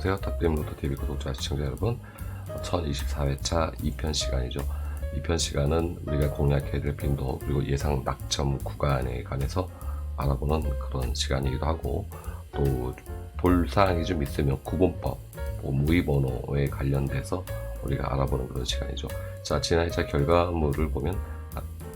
안녕하세요. 탑게임 로또TV 구독자 시청자 여러분, 1024회차 2편 시간이죠. 2편 시간은 우리가 공략해야 될 빈도 그리고 예상 낙점 구간에 관해서 알아보는 그런 시간이기도 하고, 또 볼 사항이 좀 있으면 구분법, 모의번호에 관련돼서 우리가 알아보는 그런 시간이죠. 자, 지난 회차 결과물을 보면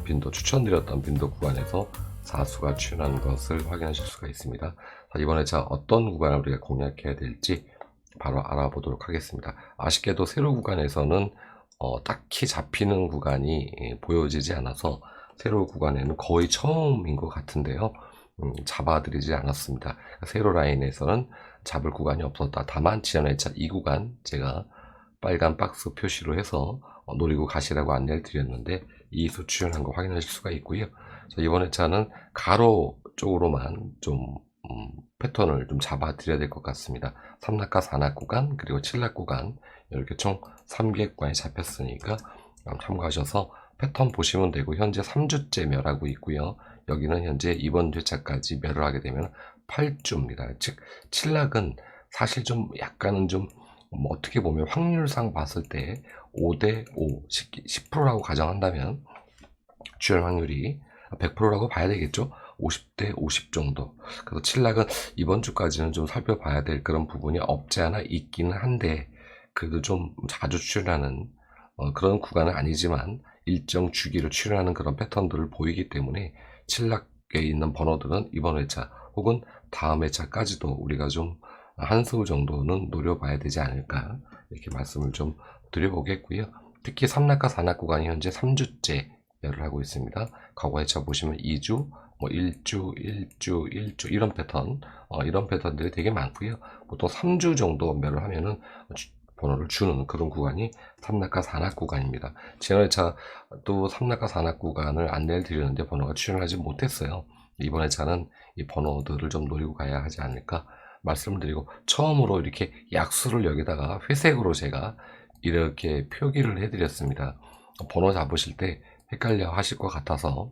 빈도 추천드렸던 빈도 구간에서 사수가 출현한 것을 확인하실 수가 있습니다. 자, 이번 회차 어떤 구간을 우리가 공략해야 될지 바로 알아보도록 하겠습니다. 아쉽게도 세로 구간에서는 딱히 잡히는 구간이 보여지지 않아서 세로 구간에는 거의 처음인 것 같은데요. 잡아드리지 않았습니다. 세로 라인에서는 잡을 구간이 없었다. 다만 지난 회차 이 구간 제가 빨간 박스 표시로 해서 노리고 가시라고 안내를 드렸는데 이수 출현한 거 확인하실 수가 있고요. 자, 이번 회차는 가로 쪽으로만 좀 패턴을 좀 잡아 드려야 될 것 같습니다. 3낙과 4낙 구간 그리고 7낙 구간 이렇게 총 3개 구간이 잡혔으니까 참고하셔서 패턴 보시면 되고, 현재 3주째 멸하고 있고요. 여기는 현재 이번 회차까지 멸을 하게 되면 8주입니다. 즉 7낙은 사실 좀 약간은 좀 어떻게 보면 확률상 봤을 때 5대 5, 10%라고 가정한다면 출현 확률이 100%라고 봐야 되겠죠. 50대 50 정도. 그래서 7낙은 이번 주까지는 좀 살펴봐야 될 그런 부분이 없지 않아 있기는 한데, 그래도 좀 자주 출현하는 그런 구간은 아니지만 일정 주기로 출현하는 그런 패턴들을 보이기 때문에 7낙에 있는 번호들은 이번 회차 혹은 다음 회차까지도 우리가 좀 한 수 정도는 노려봐야 되지 않을까, 이렇게 말씀을 좀 드려보겠고요. 특히 3낙과 4낙 구간이 현재 3주째 멸을 하고 있습니다. 과거 회차 보시면 2주, 1주, 1주, 1주 이런 패턴, 이런 패턴들이 되게 많고요. 보통 3주 정도 멸을 하면은 번호를 주는 그런 구간이 3낙과 4낙 구간입니다. 지난 회차 또 3낙과 4낙 구간을 안내를 드렸는데 번호가 출현하지 못했어요. 이번 회차는 이 번호들을 좀 노리고 가야 하지 않을까 말씀을 드리고, 처음으로 이렇게 약수를 여기다가 회색으로 제가 이렇게 표기를 해드렸습니다. 번호 잡으실 때 헷갈려 하실 것 같아서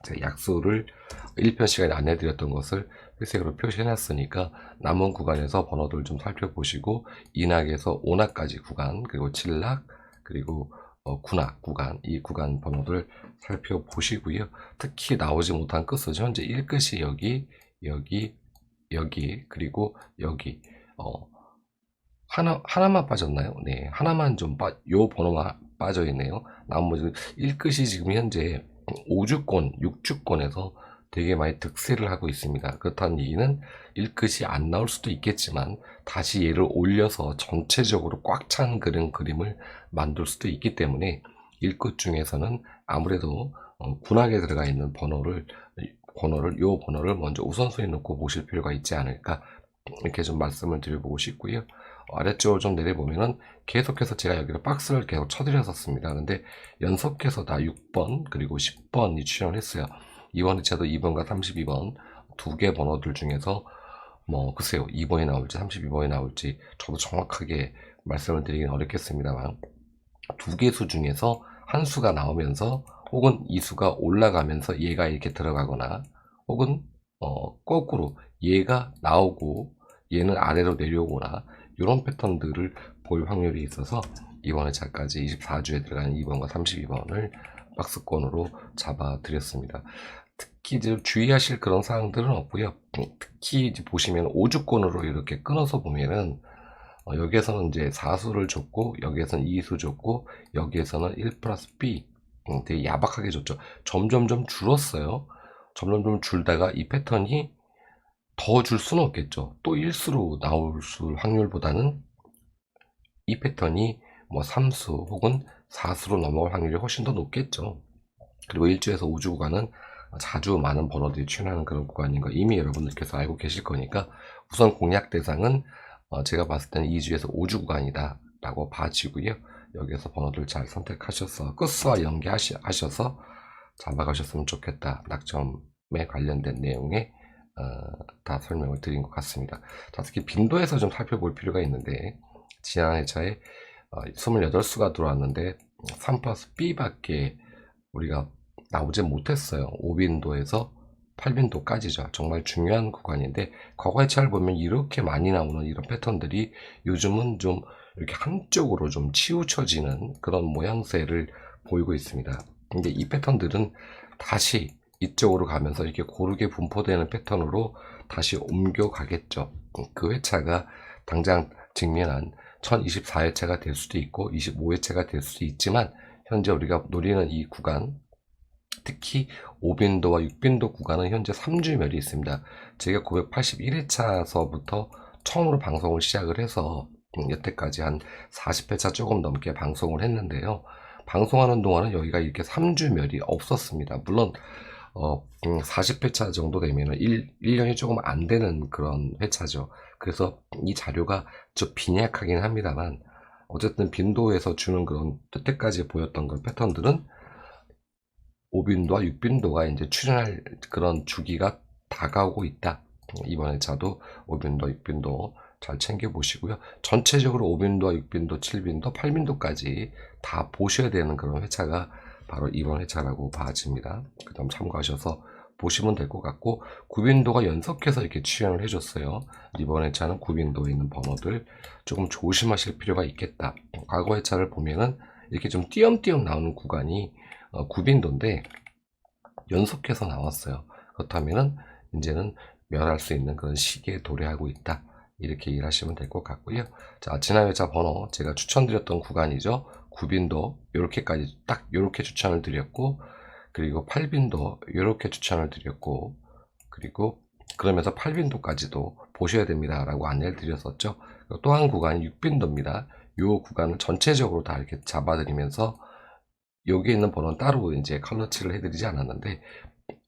제가 약수를 1편 시간에 안내드렸던 것을 회색으로 표시해 놨으니까 남은 구간에서 번호들 좀 살펴보시고 2낙에서 5낙까지 구간, 그리고 7낙, 그리고 9낙 구간, 이 구간 번호들 살펴보시고요. 특히 나오지 못한 끝은 현재 1끝이 여기 그리고 여기 하나만 빠졌나요? 네, 하나만 요 번호가 빠져 있네요. 나머지 1끝이 지금 현재 5주권, 6주권에서 되게 많이 득세를 하고 있습니다. 그렇다는 얘기는 1끝이 안 나올 수도 있겠지만 다시 얘를 올려서 전체적으로 꽉 찬 그런 그림을 만들 수도 있기 때문에 1끝 중에서는 아무래도 군악에 들어가 있는 번호를 먼저 우선순위에 놓고 보실 필요가 있지 않을까, 이렇게 좀 말씀을 드려보고 싶고요. 아래쪽으로 좀 내려보면은 계속해서 제가 여기를 박스를 계속 쳐드렸었습니다. 근데 연속해서 다 6번 그리고 10번이 출연했어요. 이번 회차도 2번과 32번 두 개 번호들 중에서 글쎄요, 2번이 나올지 32번이 나올지 저도 정확하게 말씀을 드리긴 어렵겠습니다만, 두 개 수 중에서 한 수가 나오면서 혹은 이 수가 올라가면서 얘가 이렇게 들어가거나, 혹은 거꾸로 얘가 나오고 얘는 아래로 내려오거나, 이런 패턴들을 볼 확률이 있어서 이번 회차까지 24주에 들어가는 2번과 32번을 박스권으로 잡아 드렸습니다. 특히 이제 주의하실 그런 사항들은 없고요. 특히 이제 보시면 5주권으로 이렇게 끊어서 보면은 여기에서는 이제 4수를 줬고, 여기에서는 2수 줬고, 여기에서는 1 플러스 B 되게 야박하게 줬죠. 점점점 줄었어요. 점점점 줄다가 이 패턴이 더 줄 수는 없겠죠. 또 1수로 나올 확률보다는 이 패턴이 3수 혹은 4수로 넘어갈 확률이 훨씬 더 높겠죠. 그리고 1주에서 5주 구간은 자주 많은 번호들이 출현하는 그런 구간인 거 이미 여러분들께서 알고 계실 거니까, 우선 공략 대상은 제가 봤을 때는 2주에서 5주 구간이다 라고 봐지고요. 여기에서 번호들 잘 선택하셔서 끝수와 연계하셔서 잡아가셨으면 좋겠다, 낙점에 관련된 내용에 다 설명을 드린 것 같습니다. 자, 특히 빈도에서 좀 살펴볼 필요가 있는데, 지난 회차에 28수가 들어왔는데 3 플러스 B밖에 우리가 나오지 못했어요. 5빈도에서 8빈도까지죠. 정말 중요한 구간인데 과거의 차를 보면 이렇게 많이 나오는 이런 패턴들이 요즘은 좀 이렇게 한쪽으로 좀 치우쳐지는 그런 모양새를 보이고 있습니다. 근데 이 패턴들은 다시 이쪽으로 가면서 이렇게 고르게 분포되는 패턴으로 다시 옮겨가겠죠. 그 회차가 당장 직면한 1024회차가 될 수도 있고 25회차가 될 수도 있지만 현재 우리가 노리는 이 구간, 특히 5빈도와 6빈도 구간은 현재 3주멸이 있습니다. 제가 981회차서부터 처음으로 방송을 시작을 해서 여태까지 한 40회차 조금 넘게 방송을 했는데요. 방송하는 동안은 여기가 이렇게 3주멸이 없었습니다. 물론 40회차 정도 되면 1년이 조금 안 되는 그런 회차죠. 그래서 이 자료가 좀 빈약하긴 합니다만 어쨌든 빈도에서 주는 그런 여태까지 보였던 그런 패턴들은 5빈도와 6빈도가 이제 출현할 그런 주기가 다가오고 있다. 이번 회차도 5빈도, 6빈도 잘 챙겨보시고요. 전체적으로 5빈도와 6빈도, 7빈도, 8빈도까지 다 보셔야 되는 그런 회차가 바로 이번 회차라고 봐집니다. 그 다음 참고하셔서 보시면 될 것 같고 9빈도가 연속해서 이렇게 출현을 해줬어요. 이번 회차는 9빈도에 있는 번호들 조금 조심하실 필요가 있겠다. 과거 회차를 보면은 이렇게 좀 띄엄띄엄 나오는 구간이 9빈도인데 연속해서 나왔어요. 그렇다면은 이제는 멸할 수 있는 그런 시기에 도래하고 있다. 이렇게 이해하시면 될 것 같고요. 자, 지난 회차 번호 제가 추천드렸던 구간이죠. 9빈도 이렇게까지 딱 이렇게 추천을 드렸고 그리고 8빈도 이렇게 추천을 드렸고 그리고 그러면서 8빈도까지도 보셔야 됩니다 라고 안내를 드렸었죠. 또 한 구간이 6빈도입니다. 이 구간을 전체적으로 다 이렇게 잡아드리면서 여기에 있는 번호는 따로 이제 컬러칠을 해드리지 않았는데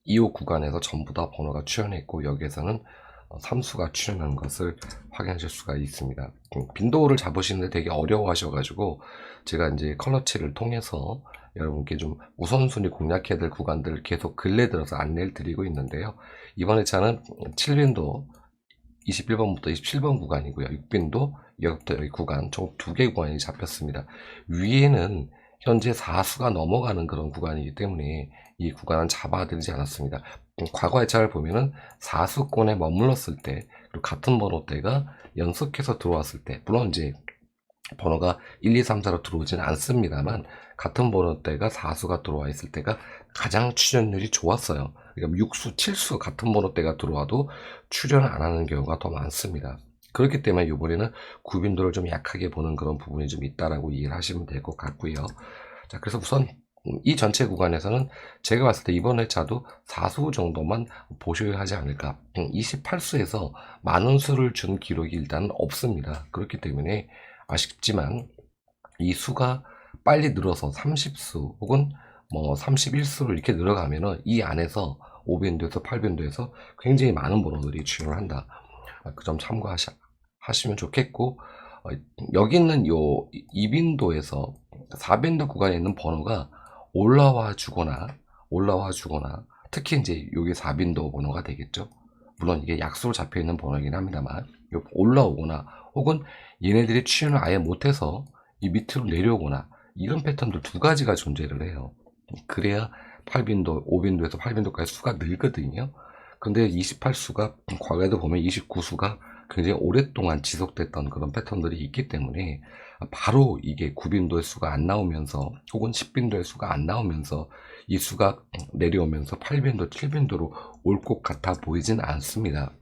2호 구간에서 전부 다 번호가 출현했고 여기에서는 삼수가 출현한 것을 확인하실 수가 있습니다. 빈도를 잡으시는데 되게 어려워하셔가지고 제가 이제 컬러칠을 통해서 여러분께 좀 우선순위 공략해야 될 구간들을 계속 근래 들어서 안내를 드리고 있는데요. 이번 회차는 7빈도 21번부터 27번 구간이고요. 6빈도 여기부터 여기 구간 총 2개 구간이 잡혔습니다. 위에는 현재 4수가 넘어가는 그런 구간이기 때문에 이 구간은 잡아드리지 않았습니다. 과거 회차를 보면은 4수권에 머물렀을 때 그리고 같은 번호대가 연속해서 들어왔을 때 물론 이제 번호가 1, 2, 3, 4로 들어오지는 않습니다만 같은 번호대가 4수가 들어와 있을 때가 가장 출연율이 좋았어요. 그러니까 6수, 7수 같은 번호대가 들어와도 출연을 안 하는 경우가 더 많습니다. 그렇기 때문에 이번에는 9빈도를 좀 약하게 보는 그런 부분이 좀 있다라고 이해를 하시면 될 것 같고요. 자, 그래서 우선 이 전체 구간에서는 제가 봤을 때 이번 회차도 4수 정도만 보셔야 하지 않을까. 28수에서 많은 수를 준 기록이 일단 없습니다. 그렇기 때문에 아쉽지만 이 수가 빨리 늘어서 30수 혹은 뭐 31수로 이렇게 늘어가면은 이 안에서 5빈도에서 8빈도에서 굉장히 많은 번호들이 출현을 한다. 그 점 참고하시면 좋겠고 여기 있는 요 2빈도에서 4빈도 구간에 있는 번호가 올라와 주거나 특히 이제 요게 4빈도 번호가 되겠죠. 물론 이게 약수로 잡혀 있는 번호이긴 합니다만 올라오거나 혹은 얘네들이 출현을 아예 못해서 이 밑으로 내려오거나 이런 패턴들 두 가지가 존재를 해요. 그래야 8빈도, 5빈도에서 8빈도까지 수가 늘거든요. 근데 28수가 과거에도 보면 29수가 굉장히 오랫동안 지속됐던 그런 패턴들이 있기 때문에 바로 이게 9빈도의 수가 안 나오면서 혹은 10빈도의 수가 안 나오면서 이 수가 내려오면서 8빈도, 7빈도로 올 것 같아 보이진 않습니다.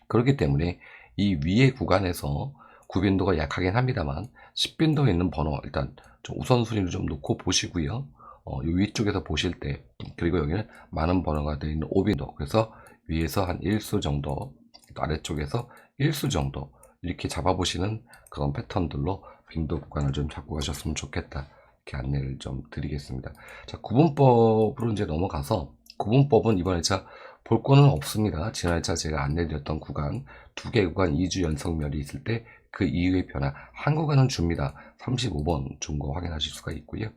그렇기 때문에 이 위의 구간에서 9빈도가 약하긴 합니다만 10빈도에 있는 번호 일단 좀 우선순위를 좀 놓고 보시고요. 이 위쪽에서 보실 때 그리고 여기는 많은 번호가 되어 있는 5빈도 그래서 위에서 한 1수 정도 아래쪽에서 1수 정도 이렇게 잡아보시는 그런 패턴들로 빈도 구간을 좀 잡고 가셨으면 좋겠다 이렇게 안내를 좀 드리겠습니다. 자, 구분법으로 이제 넘어가서 구분법은 이번 회차 볼 거는 없습니다. 지난 회차 제가 안내드렸던 구간 2개 구간 2주 연속멸이 있을 때 그 이후의 변화 한 구간은 줍니다. 35번 준 거 확인하실 수가 있고요.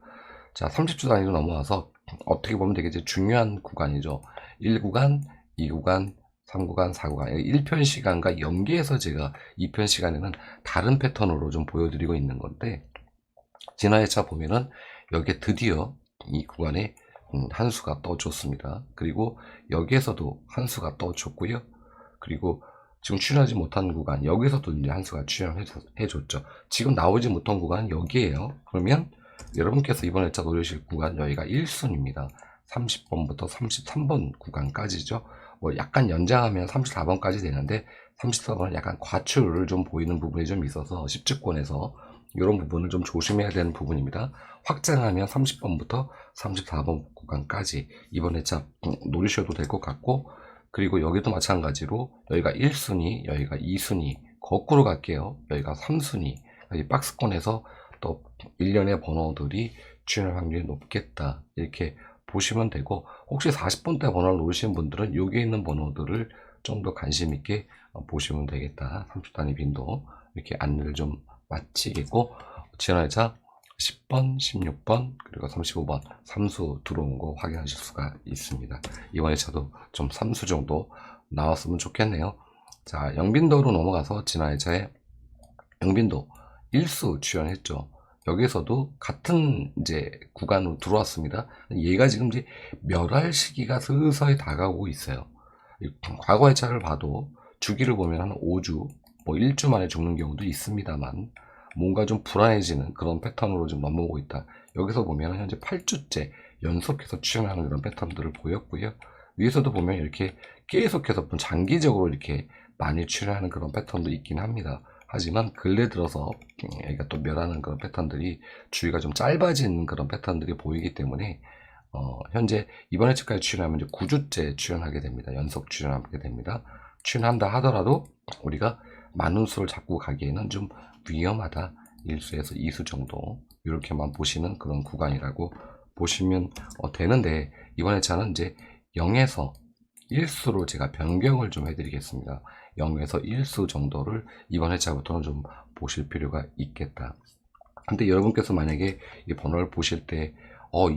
자, 30주 단위로 넘어와서 어떻게 보면 되게 이제 중요한 구간이죠. 1구간, 2구간, 3구간, 4구간 1편 시간과 연계해서 제가 2편 시간에는 다른 패턴으로 좀 보여드리고 있는 건데 지난 회차 보면은 여기에 드디어 이 구간에 한 수가 떠줬습니다. 그리고 여기에서도 한 수가 떠줬고요. 그리고 지금 출연하지 못한 구간, 여기서도 이제 한 수가 출연해줬죠. 지금 나오지 못한 구간은 여기에요. 그러면 여러분께서 이번 회차 노리실 구간 여기가 1순입니다. 30번부터 33번 구간까지죠. 뭐 약간 연장하면 34번까지 되는데 34번은 약간 과출을 좀 보이는 부분이 좀 있어서 10주권에서 이런 부분을 좀 조심해야 되는 부분입니다. 확장하면 30번부터 34번 구간까지 이번 회차 노리셔도 될 것 같고, 그리고 여기도 마찬가지로 여기가 1순위, 여기가 2순위, 거꾸로 갈게요. 여기가 3순위, 이 박스권에서 또 1년의 번호들이 출연할 확률이 높겠다, 이렇게 보시면 되고, 혹시 40번대 번호를 노리시는 분들은 여기에 있는 번호들을 좀 더 관심 있게 보시면 되겠다. 30단위 빈도 이렇게 안내를 좀 마치겠고, 지난 회차 10번, 16번, 그리고 35번 3수 들어온 거 확인하실 수가 있습니다. 이번 회차도 좀 3수 정도 나왔으면 좋겠네요. 자, 영빈도로 넘어가서 지난 회차에 영빈도 1수 출연했죠. 여기서도 같은 이제 구간으로 들어왔습니다. 얘가 지금 이제 멸할 시기가 서서히 다가오고 있어요. 과거 회차를 봐도 주기를 보면 한 5주, 뭐 1주 만에 죽는 경우도 있습니다만, 뭔가 좀 불안해지는 그런 패턴으로 좀 넘어오고 있다. 여기서 보면 현재 8주째 연속해서 출연하는 그런 패턴들을 보였고요. 위에서도 보면 이렇게 계속해서 장기적으로 이렇게 많이 출연하는 그런 패턴도 있긴 합니다. 하지만 근래 들어서 여기가 또 멸하는 그런 패턴들이 주기가 좀 짧아지는 그런 패턴들이 보이기 때문에 현재 이번 회차까지 출연하면 이제 9주째 출연하게 됩니다. 연속 출연하게 됩니다. 출연한다 하더라도 우리가 많은 수를 잡고 가기에는 좀 위험하다. 1수에서 2수 정도 이렇게만 보시는 그런 구간이라고 보시면 되는데, 이번 회차는 이제 0에서 1수로 제가 변경을 좀 해드리겠습니다. 0에서 1수 정도를 이번 회차부터는 좀 보실 필요가 있겠다. 근데 여러분께서 만약에 이 번호를 보실 때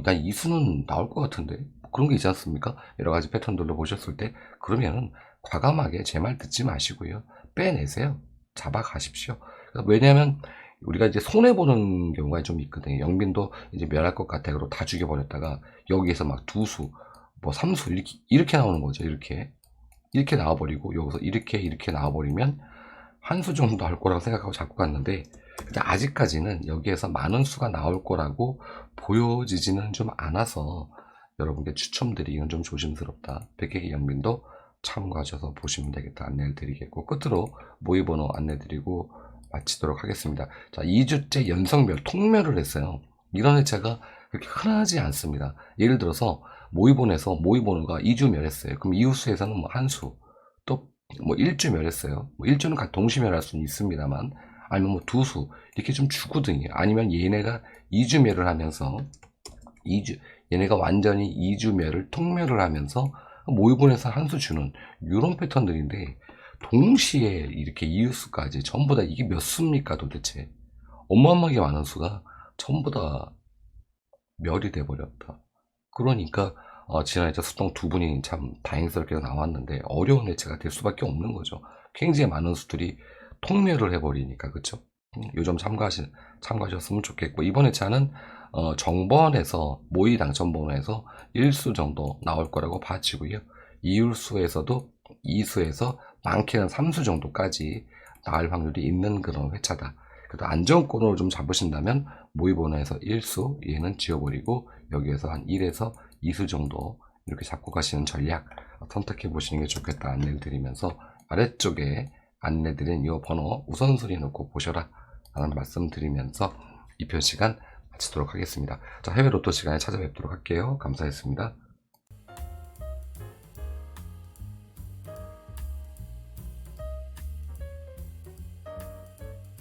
난 2수는 나올 것 같은데, 그런 게 있지 않습니까? 여러 가지 패턴들로 보셨을 때, 그러면은 과감하게 제 말 듣지 마시고요, 빼내세요. 잡아가십시오. 왜냐하면 우리가 이제 손해보는 경우가 좀 있거든요. 영빈도 이제 멸할 것 같아 그러고 다 죽여버렸다가 여기에서 막 2수, 뭐 3수 이렇게 나오는 거죠. 이렇게 나와버리고 여기서 이렇게 나와버리면 한 수 정도 할 거라고 생각하고 잡고 갔는데, 아직까지는 여기에서 많은 수가 나올 거라고 보여지지는 좀 않아서 여러분께 추천드리기는 좀 조심스럽다. 백회기 영빈도 참고하셔서 보시면 되겠다 안내를 드리겠고, 끝으로 모의번호 안내드리고 마치도록 하겠습니다. 자, 2주째 연성멸, 통멸을 했어요. 이런 회차가 그렇게 흔하지 않습니다. 예를 들어서 모의번호에서 모의번호가 2주 멸했어요. 그럼 이웃수에서는 뭐 한 수, 또 뭐 1주 멸했어요. 뭐 1주는 동시 멸할 수는 있습니다만, 아니면 뭐 2수 이렇게 좀 주거든요. 아니면 얘네가 2주 멸을 하면서 얘네가 완전히 2주 멸을 통멸을 하면서 모의번호에서 한 수 주는 이런 패턴들인데, 동시에 이렇게 이웃수까지 전부 다 이게 몇 수입니까 도대체? 어마어마하게 많은 수가 전부 다 멸이 돼버렸다. 그러니까 지난 회차 수동 두 분이 참 다행스럽게 나왔는데 어려운 회차가 될 수밖에 없는 거죠. 굉장히 많은 수들이 통멸을 해버리니까, 그쵸? 요 점 참고하셨으면 좋겠고, 이번 회차는 정번에서 모의 당첨번호에서 1수 정도 나올 거라고 봐지고요. 이율수에서도 2수에서 많게는 3수 정도까지 나올 확률이 있는 그런 회차다. 그래도 안정권으로 좀 잡으신다면 모의번호에서 1수 얘는 지워버리고 여기에서 한 1에서 2수 정도 이렇게 잡고 가시는 전략 선택해 보시는 게 좋겠다 안내를 드리면서, 아래쪽에 안내드린 이 번호 우선순위 놓고 보셔라 라는 말씀 드리면서 2편 시간 마치도록 하겠습니다. 자, 해외 로또 시간에 찾아뵙도록 할게요. 감사했습니다.